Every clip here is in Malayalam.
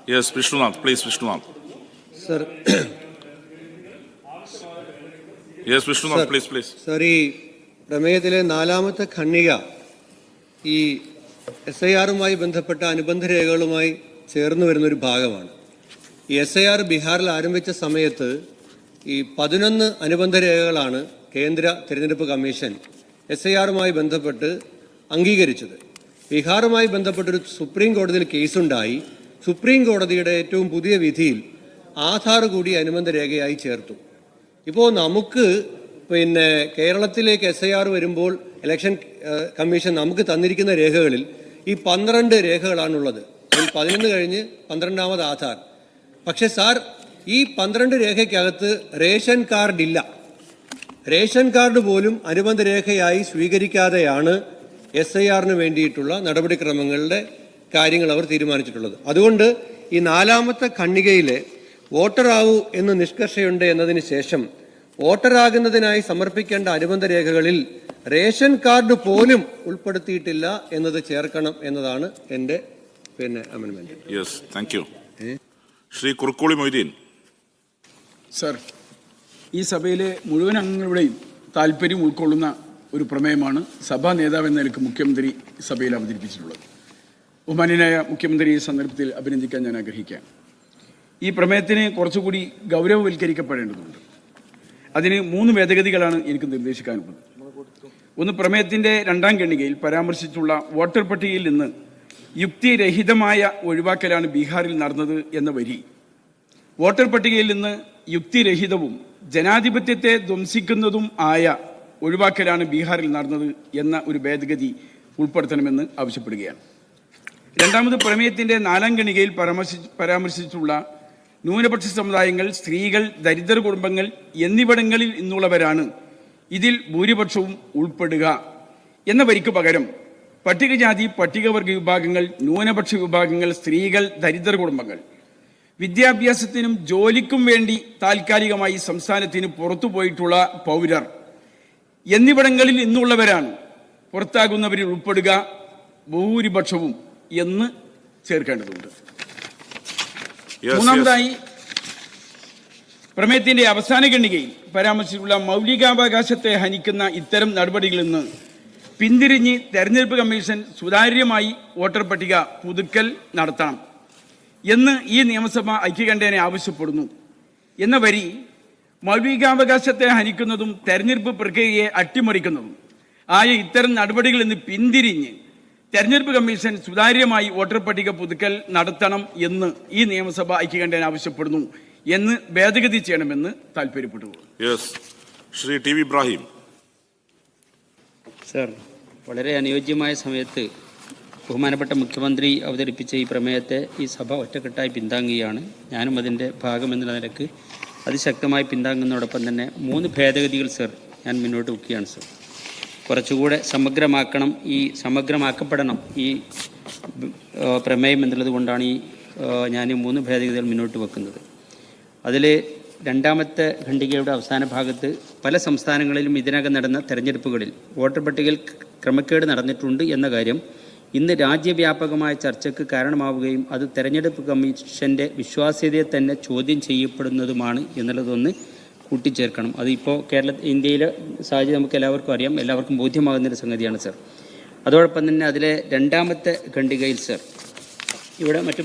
Yes, Vishnunath, please, Vishnunath. Sir. Yes, Vishnunath, please. Sir, ഈ പ്രമേയത്തിലെ നാലാമത്തെ ഖണ്ഡിക ഈ SIR-മായി ബന്ധപ്പെട്ട അനുബന്ധ രേഖകളുമായി ചേർന്ന് വരുന്നൊരു ഭാഗമാണ്. ഈ SIR ബീഹാറിൽ ആരംഭിച്ച സമയത്ത് ഈ 11 അനുബന്ധ രേഖകളാണ് കേന്ദ്ര തിരഞ്ഞെടുപ്പ് കമ്മീഷൻ SIR-മായി ബന്ധപ്പെട്ട് അംഗീകരിച്ചത്. ബീഹാറുമായി ബന്ധപ്പെട്ടൊരു സുപ്രീം കോടതിയിൽ കേസുണ്ടായി. സുപ്രീം കോടതിയുടെ ഏറ്റവും പുതിയ വിധിയിൽ ആധാർ കൂടി അനുബന്ധ രേഖയായി ചേർത്തു. ഇപ്പോൾ നമുക്ക് കേരളത്തിലേക്ക് SIR വരുമ്പോൾ ഇലക്ഷൻ കമ്മീഷൻ നമുക്ക് തന്നിരിക്കുന്ന രേഖകളിൽ ഈ 12 രേഖകളാണുള്ളത്. 11 കഴിഞ്ഞ് 12ാമത് ആധാർ. പക്ഷേ സാർ, ഈ 12 രേഖയ്ക്കകത്ത് റേഷൻ കാർഡില്ല. റേഷൻ കാർഡ് പോലും അനുബന്ധ രേഖയായി സ്വീകരിക്കാതെയാണ് SIR-ന് വേണ്ടിയിട്ടുള്ള നടപടിക്രമങ്ങളുടെ കാര്യങ്ങൾ അവർ തീരുമാനിച്ചിട്ടുള്ളത്. അതുകൊണ്ട് ഈ നാലാമത്തെ ഖണ്ഡികയിലെ വോട്ടറാവൂ എന്ന് നിഷ്കർഷയുണ്ട് എന്നതിന് ശേഷം വോട്ടറാകുന്നതിനായി സമർപ്പിക്കേണ്ട അനുബന്ധ രേഖകളിൽ റേഷൻ കാർഡ് പോലും ഉൾപ്പെടുത്തിയിട്ടില്ല എന്നത് ചേർക്കണം എന്നതാണ് എൻ്റെ അമെൻമെന്റ്. Yes, thank you. Shri Kurukkoli Moideen. Sir, ഈ സഭയിലെ മുഴുവൻ അംഗങ്ങളുടെയും താല്പര്യം ഉൾക്കൊള്ളുന്ന ഒരു പ്രമേയമാണ് സഭാ നേതാവ് എന്ന നിലയ്ക്ക് മുഖ്യമന്ത്രി സഭയിൽ അവതരിപ്പിച്ചിട്ടുള്ളത്. ബഹുമാന്യനായ മുഖ്യമന്ത്രി ഈ സന്ദർഭത്തിൽ അഭിനന്ദിക്കാൻ ഞാൻ ആഗ്രഹിക്കാം. ഈ പ്രമേയത്തിന് കുറച്ചുകൂടി ഗൗരവവൽക്കരിക്കപ്പെടേണ്ടതുണ്ട്. അതിന് 3 ഭേദഗതികളാണ് എനിക്ക് നിർദ്ദേശിക്കാനുള്ളത്. ഒന്ന്, പ്രമേയത്തിൻ്റെ 2ാം ഖണ്ഡികയിൽ പരാമർശിച്ചുള്ള വോട്ടർ പട്ടികയിൽ നിന്ന് യുക്തിരഹിതമായ ഒഴിവാക്കലാണ് ബീഹാറിൽ നടന്നത് എന്ന വരി വോട്ടർ പട്ടികയിൽ നിന്ന് യുക്തിരഹിതവും ജനാധിപത്യത്തെ ധ്വംസിക്കുന്നതും ആയ ഒഴിവാക്കലാണ് ബീഹാറിൽ നടന്നത് എന്ന ഒരു ഭേദഗതി ഉൾപ്പെടുത്തണമെന്ന് ആവശ്യപ്പെടുകയാണ്. രണ്ടാമത്, പ്രമേയത്തിൻ്റെ 4ാം ഖണ്ഡികയിൽ പരാമർശിച്ചുള്ള ന്യൂനപക്ഷ സമുദായങ്ങൾ, സ്ത്രീകൾ, ദരിദ്ര കുടുംബങ്ങൾ എന്നിവിടങ്ങളിൽ നിന്നുള്ളവരാണ് ഇതിൽ ഭൂരിപക്ഷവും ഉൾപ്പെടുക എന്ന വരിക്ക് പകരം പട്ടികജാതി, പട്ടികവർഗ വിഭാഗങ്ങൾ, ന്യൂനപക്ഷ വിഭാഗങ്ങൾ, സ്ത്രീകൾ, ദരിദ്ര കുടുംബങ്ങൾ, വിദ്യാഭ്യാസത്തിനും ജോലിക്കും വേണ്ടി താൽക്കാലികമായി സംസ്ഥാനത്തിന് പുറത്തു പോയിട്ടുള്ള പൗരർ എന്നിവിടങ്ങളിൽ നിന്നുള്ളവരാണ് പുറത്താകുന്നവരിൽ ഉൾപ്പെടുക ഭൂരിപക്ഷവും എന്ന് ചേർക്കേണ്ടതുണ്ട്. മൂന്നാമതായി, പ്രമേയത്തിന്റെ അവസാന ഖണ്ഡികയിൽ പരാമർശിച്ചിട്ടുള്ള മൗലികാവകാശത്തെ ഹനിക്കുന്ന ഇത്തരം നടപടികളിൽ നിന്ന് പിന്തിരിഞ്ഞ് തെരഞ്ഞെടുപ്പ് കമ്മീഷൻ സുതാര്യമായി വോട്ടർ പട്ടിക പുതുക്കൽ നടത്തണം എന്ന് ഈ നിയമസഭ ഐക്യകണ്ഠേന ആവശ്യപ്പെടുന്നു എന്ന വരി മൗലികാവകാശത്തെ ഹനിക്കുന്നതും തെരഞ്ഞെടുപ്പ് പ്രക്രിയയെ അട്ടിമറിക്കുന്നതും ആയ ഇത്തരം നടപടികളിൽ നിന്ന് പിന്തിരിഞ്ഞ് തെരഞ്ഞെടുപ്പ് കമ്മീഷൻ സുതാര്യമായി വോട്ടർ പട്ടിക പുതുക്കൽ നടത്തണം എന്ന് ഈ നിയമസഭ ഐക്യകണ്ഠേന ആവശ്യപ്പെടുന്നു എന്ന് ഭേദഗതി ചെയ്യണമെന്ന് താല്പര്യപ്പെട്ടു. Shri T V Ibrahim. Sir, വളരെ അനുയോജ്യമായ സമയത്ത് ബഹുമാനപ്പെട്ട മുഖ്യമന്ത്രി അവതരിപ്പിച്ച ഈ പ്രമേയത്തെ ഈ സഭ ഒറ്റക്കെട്ടായി പിന്താങ്ങുകയാണ്. ഞാനും അതിൻ്റെ ഭാഗമെന്നുള്ള നിലക്ക് അതിശക്തമായി പിന്താങ്ങുന്നതോടൊപ്പം തന്നെ 3 ഭേദഗതികൾ സർ ഞാൻ മുന്നോട്ട് വയ്ക്കുകയാണ്. സർ, കുറച്ചുകൂടെ സമഗ്രമാക്കപ്പെടണം ഈ പ്രമേയം എന്നുള്ളത് കൊണ്ടാണ് ഞാൻ 3 ഭേദഗതികൾ മുന്നോട്ട് വെക്കുന്നത്. അതിൽ 2ാമത്തെ ഖണ്ഡികയുടെ അവസാന ഭാഗത്ത് പല സംസ്ഥാനങ്ങളിലും ഇതിനകം നടന്ന തെരഞ്ഞെടുപ്പുകളിൽ വോട്ടർ പട്ടികയിൽ ക്രമക്കേട് നടന്നിട്ടുണ്ട് എന്ന കാര്യം ഇന്ന് രാജ്യവ്യാപകമായ ചർച്ചയ്ക്ക് കാരണമാവുകയും അത് തെരഞ്ഞെടുപ്പ് കമ്മീഷൻ്റെ വിശ്വാസ്യതയെ തന്നെ ചോദ്യം ചെയ്യപ്പെടുന്നതുമാണ് എന്നുള്ളതൊന്ന് കൂട്ടിച്ചേർക്കണം. അതിപ്പോൾ ഇന്ത്യയിലെ സാഹചര്യം നമുക്ക് എല്ലാവർക്കും അറിയാം, എല്ലാവർക്കും ബോധ്യമാകുന്നൊരു സംഗതിയാണ് സർ. അതോടൊപ്പം തന്നെ അതിലെ 2ാമത്തെ ഖണ്ഡികയിൽ സർ, ഇവിടെ മറ്റു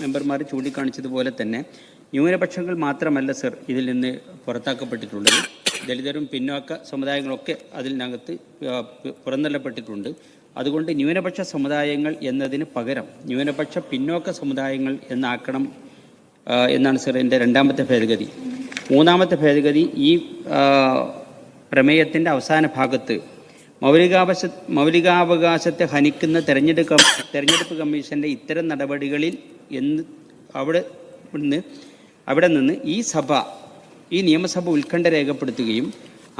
മെമ്പർമാർ ചൂണ്ടിക്കാണിച്ചതുപോലെ തന്നെ ന്യൂനപക്ഷങ്ങൾ മാത്രമല്ല സർ ഇതിൽ നിന്ന് പുറത്താക്കപ്പെട്ടിട്ടുള്ളത്. ദലിതരും പിന്നോക്ക സമുദായങ്ങളൊക്കെ അതിനകത്ത് പുറന്തള്ളപ്പെട്ടിട്ടുണ്ട്. അതുകൊണ്ട് ന്യൂനപക്ഷ സമുദായങ്ങൾ എന്നതിന് പകരം ന്യൂനപക്ഷ പിന്നോക്ക സമുദായങ്ങൾ എന്നാക്കണം എന്നാണ് സർ എൻ്റെ 2ാമത്തെ ഭേദഗതി. 3ാമത്തെ ഭേദഗതി, ഈ പ്രമേയത്തിൻ്റെ അവസാന ഭാഗത്ത് മൗലികാവകാശത്തെ ഹനിക്കുന്ന തെരഞ്ഞെടുപ്പ് കമ്മീഷൻ്റെ ഇത്തരം നടപടികളിൽ അവിടെ നിന്ന് ഈ നിയമസഭ ഉത്കണ്ഠ രേഖപ്പെടുത്തുകയും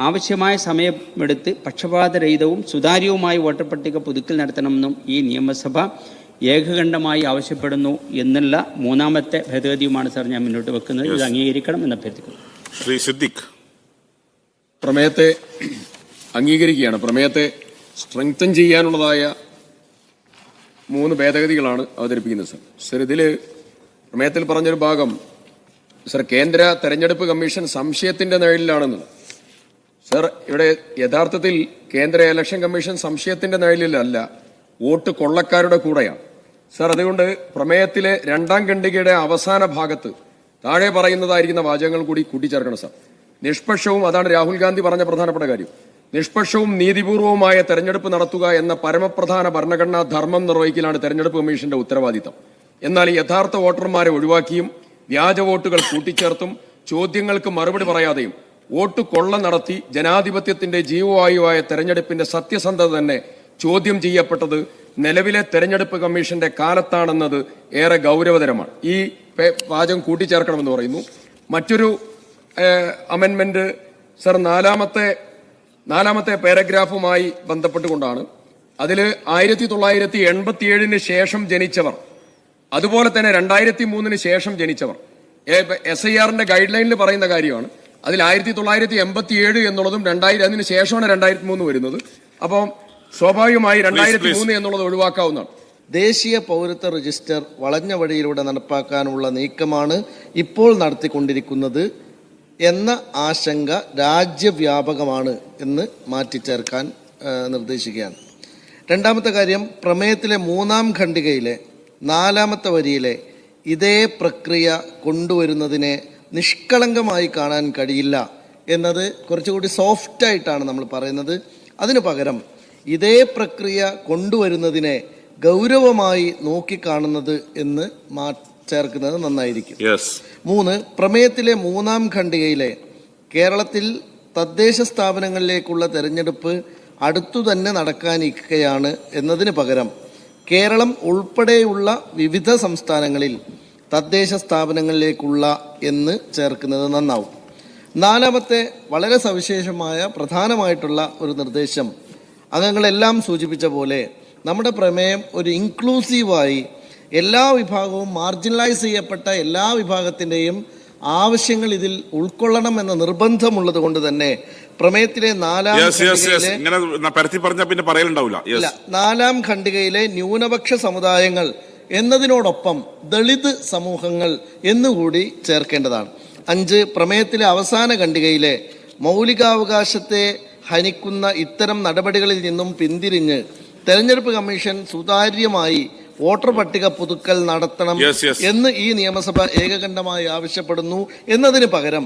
ആവശ്യമായ സമയമെടുത്ത് പക്ഷപാതരഹിതവും സുതാര്യവുമായ വോട്ടർ പട്ടിക പുതുക്കൽ നടത്തണമെന്നും ഈ നിയമസഭ ഏകകണ്ഠമായി ആവശ്യപ്പെടുന്നു എന്നുള്ള 3ാമത്തെ ഭേദഗതിയുമാണ് സാർ ഞാൻ മുന്നോട്ട് വെക്കുന്നത്. ഇത് അംഗീകരിക്കണം എന്ന് അഭ്യർത്ഥിക്കുന്നു. ശ്രീ സിദ്ദിഖ്. പ്രമേയത്തെ അംഗീകരിക്കുകയാണ്. പ്രമേയത്തെ സ്ട്രെങ്തൻ ചെയ്യാനുള്ളതായ 3 ഭേദഗതികളാണ് അവതരിപ്പിക്കുന്നത്. സർ, ഇതിൽ പ്രമേയത്തിൽ പറഞ്ഞൊരു ഭാഗം സർ, കേന്ദ്ര തെരഞ്ഞെടുപ്പ് കമ്മീഷൻ സംശയത്തിന്റെ നിഴലിലാണെന്ന്. സർ, ഇവിടെ യഥാർത്ഥത്തിൽ കേന്ദ്ര ഇലക്ഷൻ കമ്മീഷൻ സംശയത്തിന്റെ നിഴലിലല്ല, വോട്ട് കൊള്ളക്കാരുടെ കൂടെയാണ്. സർ, അതുകൊണ്ട് പ്രമേയത്തിലെ രണ്ടാം ഖണ്ഡികയുടെ അവസാന ഭാഗത്ത് താഴെ പറയുന്നതായിരിക്കുന്ന വാചകങ്ങൾ കൂടി കൂട്ടിച്ചേർക്കണം സർ. നിഷ്പക്ഷവും, അതാണ് രാഹുൽ ഗാന്ധി പറഞ്ഞ പ്രധാനപ്പെട്ട കാര്യം, നിഷ്പക്ഷവും നീതിപൂർവവുമായ തെരഞ്ഞെടുപ്പ് നടത്തുക എന്ന പരമപ്രധാന ഭരണഘടനാ ധർമ്മം നിർവഹിക്കലാണ് തെരഞ്ഞെടുപ്പ് കമ്മീഷന്റെ ഉത്തരവാദിത്തം. എന്നാൽ യഥാർത്ഥ വോട്ടർമാരെ ഒഴിവാക്കിയും വ്യാജ വോട്ടുകൾ കൂട്ടിച്ചേർത്തും ചോദ്യങ്ങൾക്ക് മറുപടി പറയാതെയും വോട്ട് കൊള്ള നടത്തി ജനാധിപത്യത്തിന്റെ ജീവവായുവായ തെരഞ്ഞെടുപ്പിന്റെ സത്യസന്ധത തന്നെ ചോദ്യം ചെയ്യപ്പെട്ടത് നിലവിലെ തെരഞ്ഞെടുപ്പ് കമ്മീഷന്റെ കാലത്താണെന്നത് ഏറെ ഗൗരവതരമാണ്. ഈ വാചകം കൂട്ടിച്ചേർക്കണമെന്ന് പറയുന്നു. മറ്റൊരു അമെൻമെന്റ് സർ, നാലാമത്തെ പാരഗ്രാഫുമായി ബന്ധപ്പെട്ടുകൊണ്ടാണ്. അതിൽ 1987 ശേഷം ജനിച്ചവർ, അതുപോലെ തന്നെ 2003 ശേഷം ജനിച്ചവർ, SIRന്റെ ഗൈഡ് ലൈനിൽ പറയുന്ന കാര്യമാണ്. അതിൽ 1987 എന്നുള്ളതും 2000 ശേഷമാണ് 2003 വരുന്നത്. അപ്പം സ്വാഭാവികമായി 2003 എന്നുള്ളത് ഒഴിവാക്കാവുന്നതാണ്. ദേശീയ പൗരത്വ രജിസ്റ്റർ വളഞ്ഞ വഴിയിലൂടെ നടപ്പാക്കാനുള്ള നീക്കമാണ് ഇപ്പോൾ നടത്തിക്കൊണ്ടിരിക്കുന്നത് എന്ന ആശങ്ക രാജ്യവ്യാപകമാണ് എന്ന് മാറ്റിച്ചേർക്കാൻ നിർദ്ദേശിക്കുകയാണ്. രണ്ടാമത്തെ കാര്യം, പ്രമേയത്തിലെ 3-ാം ഖണ്ഡികയിലെ 4-ാമത്തെ വരിയിലെ ഇതേ പ്രക്രിയ കൊണ്ടുവരുന്നതിനെ നിഷ്കളങ്കമായി കാണാൻ കഴിയില്ല എന്നത് കുറച്ചുകൂടി സോഫ്റ്റായിട്ടാണ് നമ്മൾ പറയുന്നത്. അതിനു പകരം ഇതേ പ്രക്രിയ കൊണ്ടുവരുന്നതിനെ ഗൗരവമായി നോക്കിക്കാണുന്നത് എന്ന് ചേർക്കുന്നത് നന്നായിരിക്കും. 3, പ്രമേയത്തിലെ 3-ാം ഖണ്ഡികയിലെ കേരളത്തിൽ തദ്ദേശ സ്ഥാപനങ്ങളിലേക്കുള്ള തെരഞ്ഞെടുപ്പ് അടുത്തു തന്നെ നടക്കാനിരിക്കുകയാണ് എന്നതിന് പകരം കേരളം ഉൾപ്പെടെയുള്ള വിവിധ സംസ്ഥാനങ്ങളിൽ തദ്ദേശ സ്ഥാപനങ്ങളിലേക്കുള്ള എന്ന് ചേർക്കുന്നത് നന്നാവും. 4-ാമത്തെ വളരെ സവിശേഷമായ പ്രധാനമായിട്ടുള്ള ഒരു നിർദ്ദേശം, അംഗങ്ങളെല്ലാം സൂചിപ്പിച്ച പോലെ നമ്മുടെ പ്രമേയം ഒരു ഇൻക്ലൂസീവായി എല്ലാ വിഭാഗവും, മാർജിനലൈസ് ചെയ്യപ്പെട്ട എല്ലാ വിഭാഗത്തിൻ്റെയും ആവശ്യങ്ങൾ ഇതിൽ ഉൾക്കൊള്ളണം എന്ന നിർബന്ധമുള്ളത് കൊണ്ട് തന്നെ പ്രമേയത്തിലെ 4-ാം ഖണ്ഡികയിലെ ന്യൂനപക്ഷ സമുദായങ്ങൾ എന്നതിനോടൊപ്പം ദളിത് സമൂഹങ്ങൾ എന്നുകൂടി ചേർക്കേണ്ടതാണ്. 5, പ്രമേയത്തിലെ അവസാന ഖണ്ഡികയിലെ മൗലികാവകാശത്തെ ഹനിക്കുന്ന ഇത്തരം നടപടികളിൽ നിന്നും പിന്തിരിഞ്ഞ് തെരഞ്ഞെടുപ്പ് കമ്മീഷൻ സുതാര്യമായി വോട്ടർ പട്ടിക പുതുക്കൽ നടത്തണം എന്ന് ഈ നിയമസഭ ഏകകണ്ഠമായി ആവശ്യപ്പെടുന്നു എന്നതിന് പകരം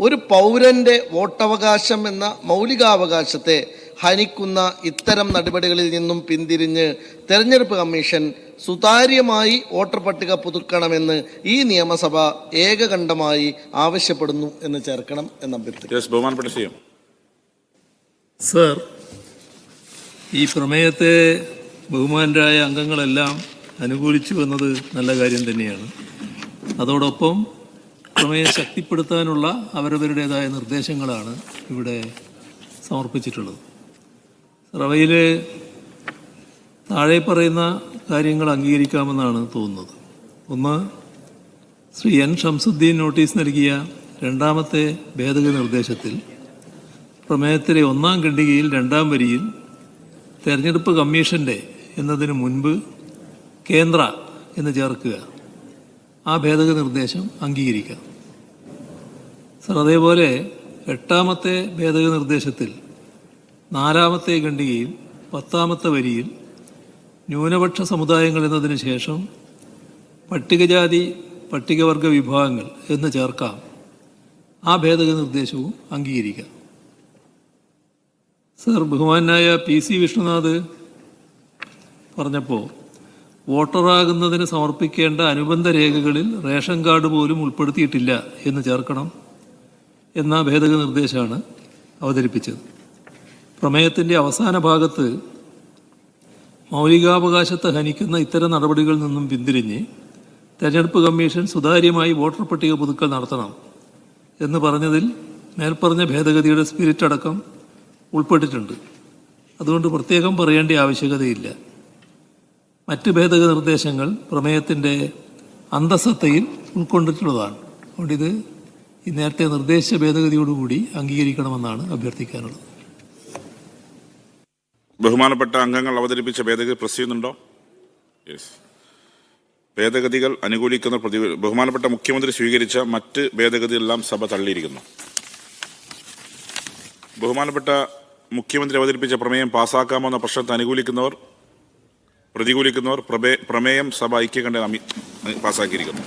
ഒരു പൗരന്റെ വോട്ടവകാശം എന്ന മൗലികാവകാശത്തെ ഹനിക്കുന്ന ഇത്തരം നടപടികളിൽ നിന്നും പിന്തിരിഞ്ഞ് തെരഞ്ഞെടുപ്പ് കമ്മീഷൻ സുതാര്യമായി വോട്ടർ പട്ടിക പുതുക്കണമെന്ന് ഈ നിയമസഭ ഏകകണ്ഠമായി ആവശ്യപ്പെടുന്നു എന്ന് ചേർക്കണം എന്ന് അഭ്യർത്ഥിക്കുന്നു. സർ, ഈ പ്രമേയത്തെ ബഹുമാനരായ അംഗങ്ങളെല്ലാം അനുകൂലിച്ചു എന്നത് നല്ല കാര്യം തന്നെയാണ്. അതോടൊപ്പം പ്രമേയം ശക്തിപ്പെടുത്താനുള്ള അവരവരുടേതായ നിർദ്ദേശങ്ങളാണ് ഇവിടെ സമർപ്പിച്ചിട്ടുള്ളത്. അവയിൽ താഴെ പറയുന്ന കാര്യങ്ങൾ അംഗീകരിക്കാമെന്നാണ് തോന്നുന്നത്. 1, ശ്രീ N. ഷംസുദ്ദീൻ നോട്ടീസ് നൽകിയ 2-ാമത്തെ ഭേദഗതി നിർദ്ദേശത്തിൽ പ്രമേയത്തിലെ 1-ാം ഖണ്ഡികയിൽ 2-ാം വരിയിൽ തെരഞ്ഞെടുപ്പ് കമ്മീഷൻ്റെ എന്നതിന് മുൻപ് കേന്ദ്ര എന്ന് ചേർക്കുക, ആ ഭേദഗതി നിർദ്ദേശം അംഗീകരിക്കാം. സർ, അതേപോലെ 8-ാമത്തെ ഭേദഗതി നിർദ്ദേശത്തിൽ 4-ാമത്തെ ഖണ്ഡികയിൽ 10-ാമത്തെ വരിയിൽ ന്യൂനപക്ഷ സമുദായങ്ങൾ എന്നതിന് ശേഷം പട്ടികജാതി പട്ടികവർഗ വിഭാഗങ്ങൾ എന്ന് ചേർക്കാം, ആ ഭേദഗതി നിർദ്ദേശവും അംഗീകരിക്കാം. സർ, ബഹുമാനായ PC വിഷ്ണുനാഥ് പറഞ്ഞപ്പോൾ വോട്ടറാകുന്നതിന് സമർപ്പിക്കേണ്ട അനുബന്ധ രേഖകളിൽ റേഷൻ കാർഡ് പോലും ഉൾപ്പെടുത്തിയിട്ടില്ല എന്ന് ചേർക്കണം എന്ന ഭേദഗതി നിർദ്ദേശമാണ് അവതരിപ്പിച്ചത്. പ്രമേയത്തിൻ്റെ അവസാന ഭാഗത്ത് മൗലികാവകാശത്തെ ഹനിക്കുന്ന ഇത്തരം നടപടികളിൽ നിന്നും പിന്തിരിഞ്ഞ് തെരഞ്ഞെടുപ്പ് കമ്മീഷൻ സുതാര്യമായി വോട്ടർ പട്ടിക പുതുക്കൽ നടത്തണം എന്ന് പറഞ്ഞതിൽ മേൽപ്പറഞ്ഞ ഭേദഗതിയുടെ സ്പിരിറ്റ് അടക്കം ഉൾപ്പെട്ടിട്ടുണ്ട്. അതുകൊണ്ട് പ്രത്യേകം പറയേണ്ട ആവശ്യകതയില്ല. മറ്റ് ഭേദഗതി നിർദ്ദേശങ്ങൾ പ്രമേയത്തിൻ്റെ അന്തസത്തയിൽ ഉൾക്കൊണ്ടിട്ടുള്ളതാണ്. അതുകൊണ്ട് ഇത് ഈ നേരത്തെ നിർദ്ദേശ ഭേദഗതിയോടുകൂടി അംഗീകരിക്കണമെന്നാണ് അഭ്യർത്ഥിക്കാനുള്ളത്. ബഹുമാനപ്പെട്ട അംഗങ്ങൾ അവതരിപ്പിച്ച ഭേദഗതി പ്രസ് ചെയ്യുന്നുണ്ടോ? യെസ്. ഭേദഗതികൾ അനുകൂലിക്കുന്ന ബഹുമാനപ്പെട്ട മുഖ്യമന്ത്രി സ്വീകരിച്ച മറ്റ് ഭേദഗതികളെല്ലാം സഭ തള്ളിയിരിക്കുന്നു. ബഹുമാനപ്പെട്ട മുഖ്യമന്ത്രി അവതരിപ്പിച്ച പ്രമേയം പാസാക്കാമെന്ന പ്രശ്നത്തെ അനുകൂലിക്കുന്നവർ, പ്രതികൂലിക്കുന്നവർ പ്രമേയം സഭ ഐക്യകണ്ഠേന പാസാക്കിയിരിക്കുന്നു.